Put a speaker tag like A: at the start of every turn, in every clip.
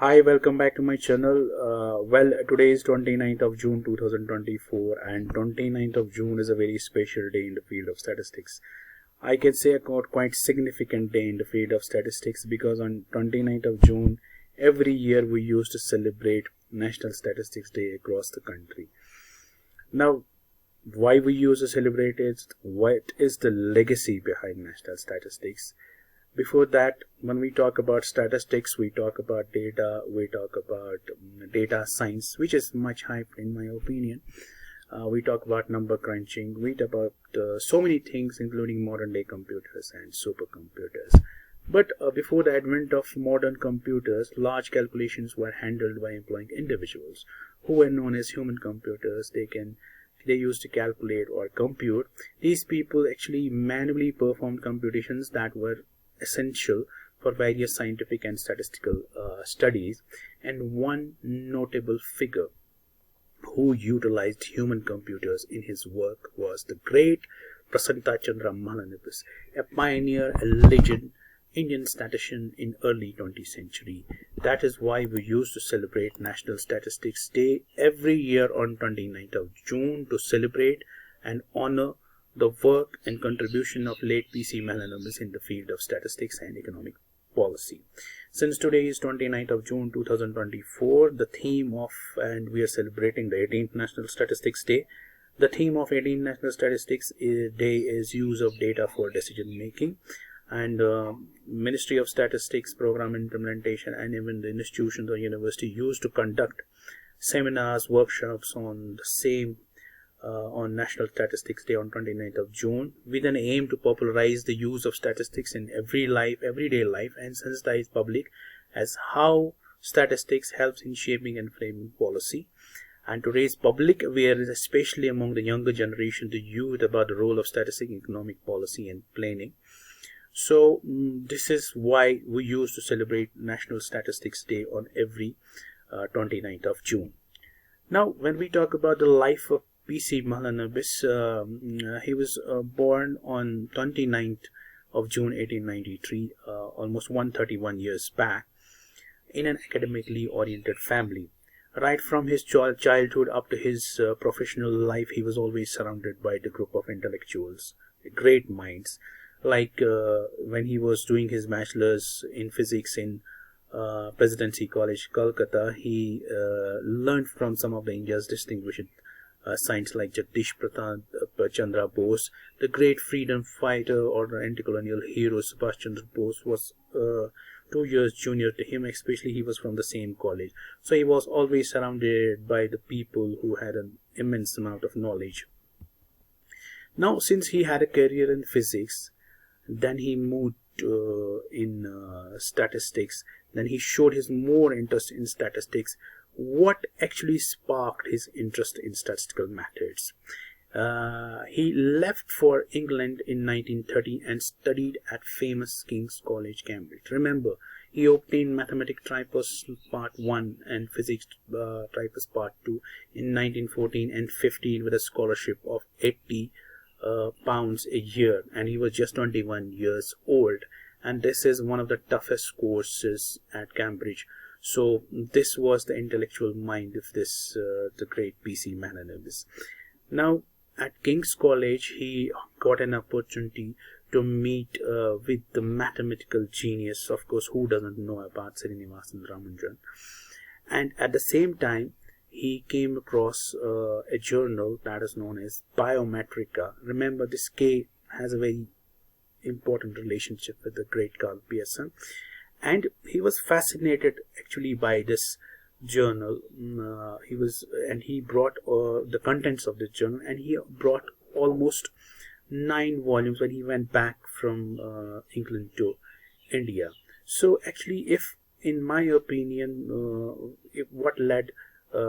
A: Hi, welcome back to my channel. Today is 29th of June 2024 and 29th of June is a very special day in the field of statistics. I can say a quite significant day in the field of statistics because on 29th of June every year we used to celebrate National Statistics Day across the country. Now, why we used to celebrate it? What is the legacy behind National Statistics? Before that, when we talk about statistics, we talk about data, we talk about data science, which is much hyped in my opinion. We talk about number crunching, we talk about so many things, including modern day computers and supercomputers. But before the advent of modern computers, large calculations were handled by employing individuals who were known as human computers. They used to calculate or compute. These people actually manually performed computations that were essential for various scientific and statistical studies, and one notable figure who utilized human computers in his work was the great Prasanta Chandra Mahalanobis, a pioneer, a legend, Indian statistician in early 20th century. That is why we used to celebrate National Statistics Day every year on 29th of June to celebrate and honor the work and contribution of late P.C. Mahalanobis in the field of statistics and economic policy. Since today is 29th of June 2024, and we are celebrating the 18th National Statistics Day. The theme of 18th National Statistics Day is use of data for decision making, and Ministry of Statistics program implementation and even the institutions or university used to conduct seminars, workshops on the same on National Statistics Day on 29th of June, with an aim to popularize the use of statistics in everyday life, and sensitize public as how statistics helps in shaping and framing policy, and to raise public awareness, especially among the younger generation, the youth, about the role of statistics in economic policy and planning. So this is why we used to celebrate National Statistics Day on every 29th of June. Now, when we talk about the life of P.C. Mahalanobis, he was born on 29th of June 1893, almost 131 years back, in an academically oriented family. Right from his childhood up to his professional life, he was always surrounded by the group of intellectuals, great minds. Like when he was doing his bachelor's in physics in Presidency College, Kolkata, he learned from some of the India's distinguished science like Jagdish Pratap Chandra Bose. The great freedom fighter or the anti-colonial hero Subhash Chandra Bose was 2 years junior to him, especially he was from the same college. So he was always surrounded by the people who had an immense amount of knowledge. Now, since he had a career in physics, then he moved in statistics. Then he showed his more interest in statistics. What actually sparked his interest in statistical methods? He left for England in 1930 and studied at famous King's College, Cambridge. Remember, he obtained Mathematics Tripos Part 1 and Physics Tripos Part 2 in 1914 and 15 with a scholarship of £80 a year, and he was just 21 years old. And this is one of the toughest courses at Cambridge. So this was the intellectual mind of this the great P.C. Mahalanobis. Now, at King's College, he got an opportunity to meet with the mathematical genius. Of course, who doesn't know about Srinivasan Ramanujan? And at the same time, he came across a journal that is known as Biometrica. Remember, this K has a very important relationship with the great Carl Pearson. And he was fascinated actually by this journal. He brought the contents of this journal, and he brought almost 9 volumes when he went back from England to India. So actually, if in my opinion, what led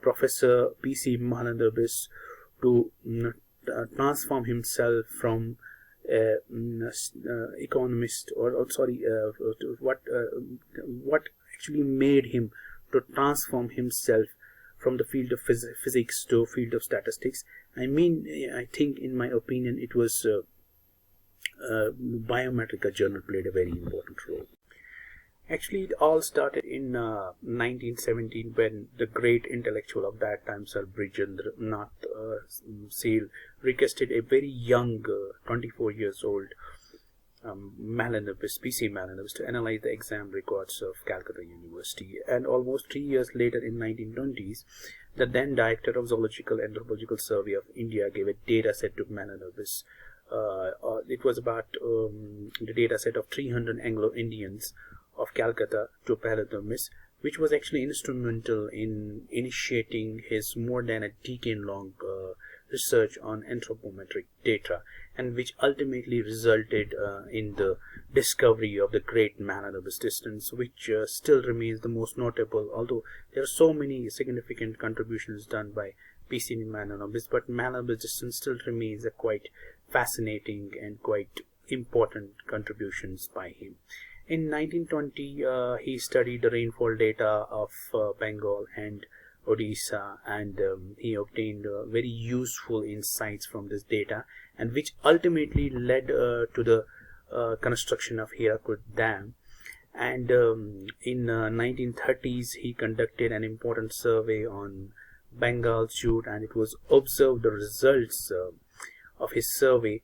A: Professor P.C. Mahalanobis to transform himself from economist what actually made him to transform himself from the field of physics to field of statistics? I think in my opinion it was Biometrica journal played a very important role. Actually, it all started in 1917 when the great intellectual of that time, Sir Brijendra Nath Sale, requested a very young, 24 years old Mahalanobis, P.C. Mahalanobis, to analyze the exam records of Calcutta University. And almost 3 years later, in 1920s, the then director of Zoological and Anthropological Survey of India gave a data set to Mahalanobis. It was about the data set of 300 Anglo-Indians of Calcutta to Mahalanobis, which was actually instrumental in initiating his more than a decade-long research on anthropometric data, and which ultimately resulted in the discovery of the great Mahalanobis distance, which still remains the most notable, although there are so many significant contributions done by P.C. Mahalanobis, but Mahalanobis distance still remains a quite fascinating and quite important contributions by him. In 1920, he studied the rainfall data of Bengal and Odisha, and he obtained very useful insights from this data, and which ultimately led to the construction of Hirakud Dam. And in 1930s, he conducted an important survey on Bengal jute, and it was observed the results of his survey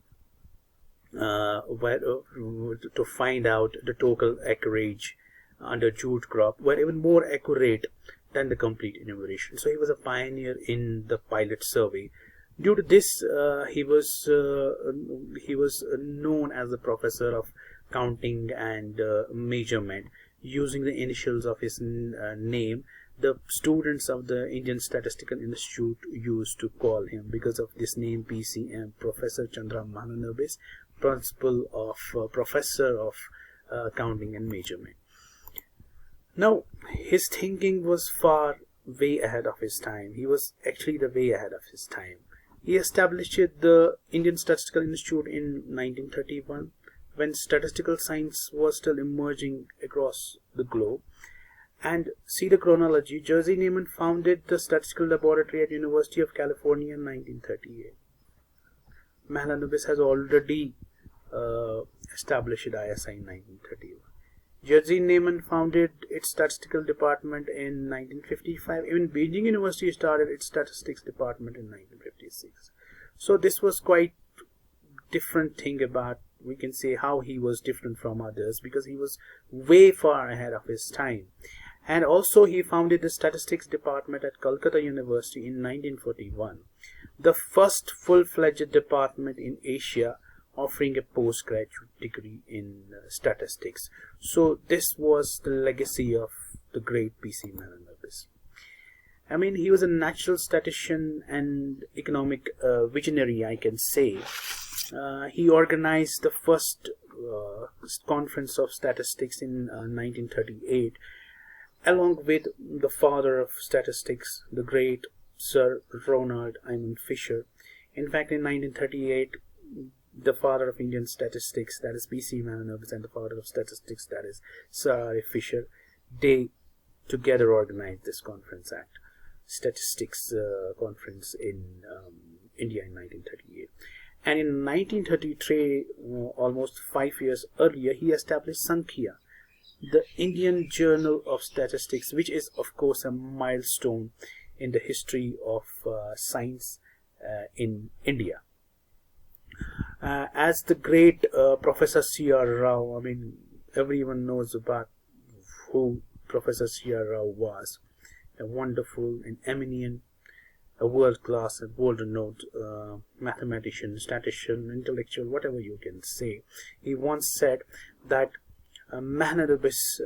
A: to find out the total acreage under jute crop were even more accurate than the complete enumeration. So he was a pioneer in the pilot survey. Due to this, he was known as the professor of counting and measurement. Using the initials of his name, the students of the Indian Statistical Institute used to call him, because of this name, PCM, Professor Chandra Mahalanobis, principal of professor of counting and measurement. Now, his thinking was far way ahead of his time. He was actually the way ahead of his time. He established the Indian Statistical Institute in 1931, when statistical science was still emerging across the globe. And see the chronology. Jerzy Neyman founded the Statistical Laboratory at University of California in 1938. Mahalanobis has already established ISI in 1931. Jerzy Neyman founded its statistical department in 1955. Even Beijing University started its statistics department in 1956. So this was quite different thing about, we can say, how he was different from others, because he was way far ahead of his time. And also he founded the statistics department at Calcutta University in 1941, the first full-fledged department in Asia offering a postgraduate degree in statistics. So this was the legacy of the great P.C. Mahalanobis. I mean, he was a natural statistician and economic visionary, I can say. He organized the first conference of statistics in 1938, along with the father of statistics, the great Sir Ronald Eyman Fisher. In fact, in 1938, the father of Indian statistics, that is P.C. Mahalanobis, and the father of statistics, that is Sir R. Fisher, they together organized this conference act, statistics conference in India in 1938. And in 1933, almost 5 years earlier, he established Sankhya, the Indian Journal of Statistics, which is of course a milestone in the history of science in India. As the great Professor C.R. Rao, I mean, everyone knows about who Professor C.R. Rao was. A wonderful and eminent, a world-class and world-renowned mathematician, statistician, intellectual, whatever you can say. He once said that Mahalanobis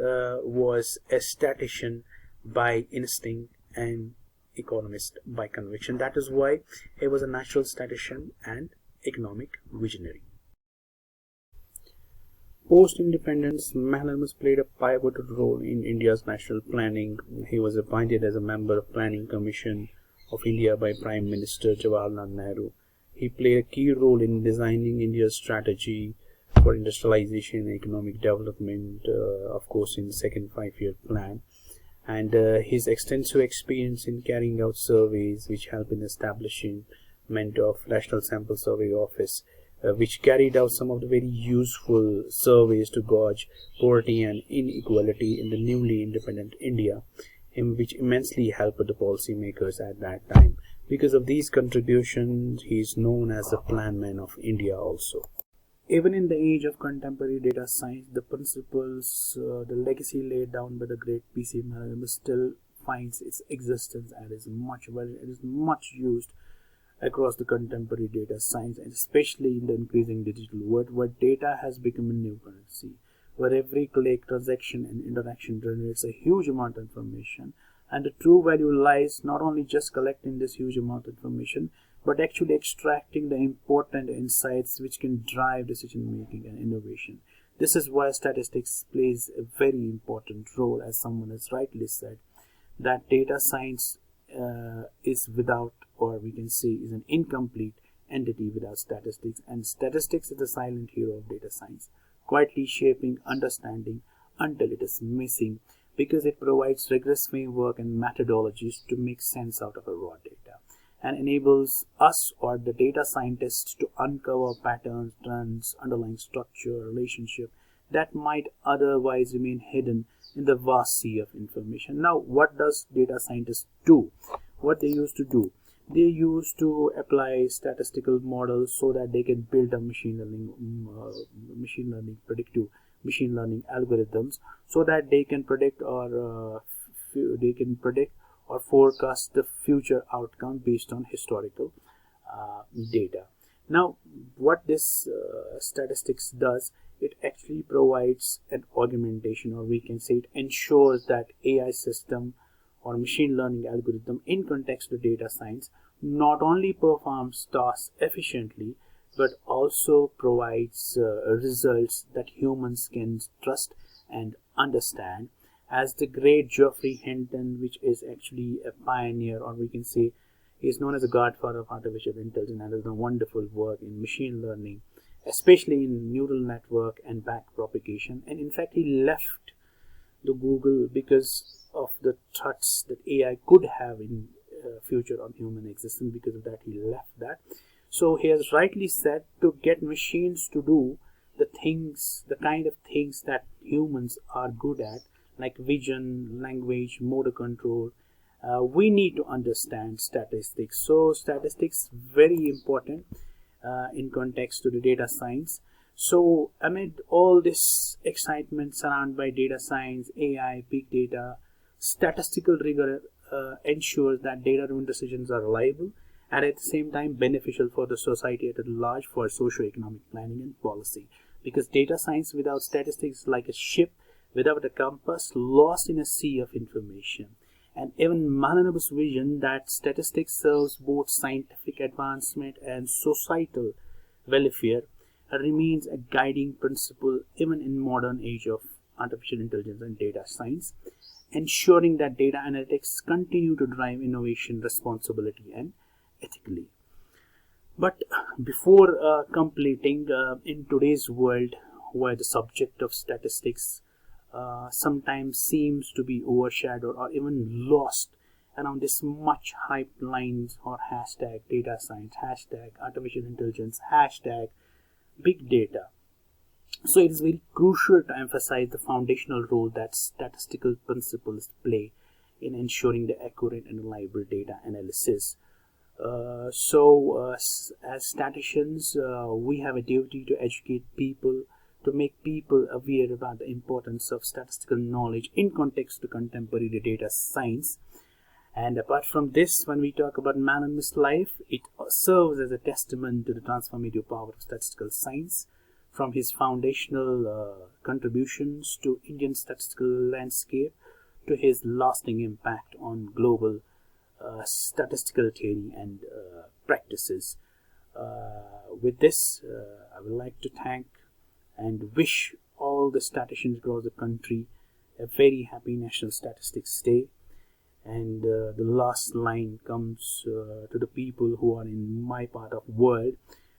A: was a statistician by instinct and economist by conviction. That is why he was a natural statistician and economic visionary. Post-independence, Mahalanobis played a pivotal role in India's national planning. He was appointed as a member of Planning Commission of India by Prime Minister Jawaharlal Nehru. He played a key role in designing India's strategy for industrialization and economic development, of course, in the second five-year plan. And his extensive experience in carrying out surveys which help in establishment of National Sample Survey Office, which is the which carried out some of the very useful surveys to gauge poverty and inequality in the newly independent India, which immensely helped the policymakers at that time. Because of these contributions, he is known as the plan man of India also. Even in the age of contemporary data science, the principles, the legacy laid down by the great P.C. Mahalanobis still finds its existence and is much used across the contemporary data science, and especially in the increasing digital world where data has become a new currency, where every click, transaction and interaction generates a huge amount of information, and the true value lies not only just collecting this huge amount of information, but actually extracting the important insights which can drive decision making and innovation. This is why statistics plays a very important role, as someone has rightly said, that data science is without, or we can say is an incomplete entity without statistics, and statistics is the silent hero of data science, quietly shaping understanding until it is missing, because it provides rigorous framework and methodologies to make sense out of a raw data, and enables us or the data scientists to uncover patterns, trends, underlying structure, relationship that might otherwise remain hidden in the vast sea of information. Now, what does data scientists do? What they used to do? They used to apply statistical models so that they can build a predictive machine learning algorithms, so that they can predict or forecast the future outcome based on historical data. Now, what this statistics does, it actually provides an augmentation, or we can say it ensures that AI system or machine learning algorithm in context to data science not only performs tasks efficiently, but also provides results that humans can trust and understand. As the great Geoffrey Hinton, which is actually a pioneer, or we can say he is known as a godfather of artificial intelligence, and has done wonderful work in machine learning, especially in neural network and backpropagation. And in fact, he left the Google because of the threats that AI could have in future on human existence. Because of that, he left that. So he has rightly said, to get machines to do the kind of things that humans are good at, like vision, language, motor control, we need to understand statistics. So statistics very important in context to the data science. So amid all this excitement surrounded by data science, AI, big data, statistical rigor ensures that data-driven decisions are reliable and at the same time beneficial for the society at large, for socio-economic planning and policy. Because data science without statistics is like a ship without a compass, lost in a sea of information. And even Mahalanobis' vision that statistics serves both scientific advancement and societal welfare remains a guiding principle even in modern age of artificial intelligence and data science, ensuring that data analytics continue to drive innovation, responsibility, and ethically. But before completing, in today's world where the subject of statistics sometimes seems to be overshadowed or even lost around this much hyped lines or hashtag data science, hashtag artificial intelligence, hashtag big data. So it is very crucial to emphasize the foundational role that statistical principles play in ensuring the accurate and reliable data analysis. As statisticians, we have a duty to educate people, to make people aware about the importance of statistical knowledge in context to contemporary data science. And apart from this, when we talk about Mahalanobis' life, it serves as a testament to the transformative power of statistical science, from his foundational contributions to Indian statistical landscape to his lasting impact on global statistical theory and practices. With this, I would like to thank and wish all the statisticians across the country a very happy National Statistics Day. And the last line comes to the people who are in my part of world,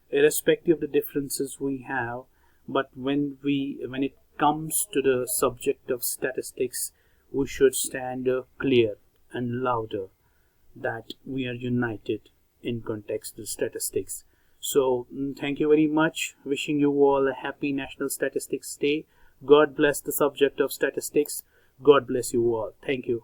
A: irrespective of the differences we have, but when it comes to the subject of statistics, we should stand clear and louder that we are united in context of statistics. So thank you very much. Wishing you all a happy National Statistics Day. God bless the subject of statistics. God bless you all. Thank you.